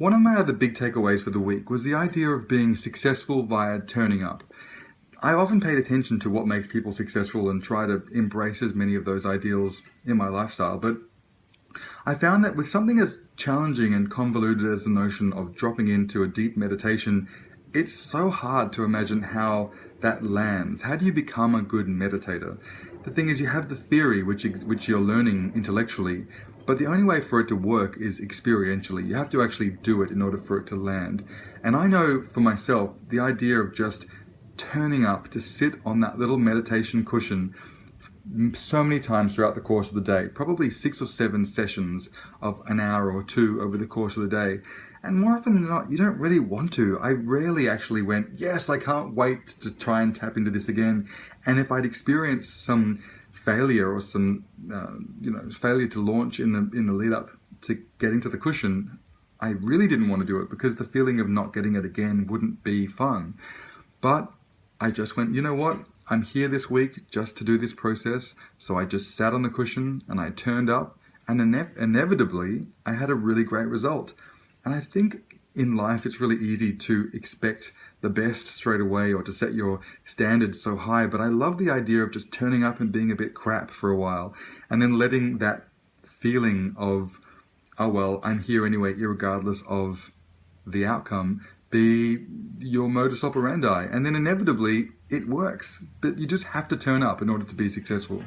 One of my other big takeaways for the week was the idea of being successful via turning up. I've often paid attention to what makes people successful and try to embrace as many of those ideals in my lifestyle, but I found that with something as challenging and convoluted as the notion of dropping into a deep meditation, it's so hard to imagine how that lands. How do you become a good meditator? The thing is, you have the theory, which you're learning intellectually, but the only way for it to work is experientially. You have to actually do it in order for it to land. And I know for myself, the idea of just turning up to sit on that little meditation cushion so many times throughout the course of the day, probably 6 or 7 sessions of an hour or two over the course of the day. And more often than not, you don't really want to. I rarely actually went, yes, I can't wait to try and tap into this again. And if I'd experienced some failure or some failure to launch in the lead up to getting to the cushion, I really didn't want to do it because the feeling of not getting it again wouldn't be fun. But I just went, you know what? I'm here this week just to do this process. So I just sat on the cushion and I turned up, and inevitably I had a really great result. And I think in life it's really easy to expect the best straight away or to set your standards so high. But I love the idea of just turning up and being a bit crap for a while and then letting that feeling of, oh well, I'm here anyway, irregardless of the outcome, be your modus operandi. And then inevitably it works. But you just have to turn up in order to be successful.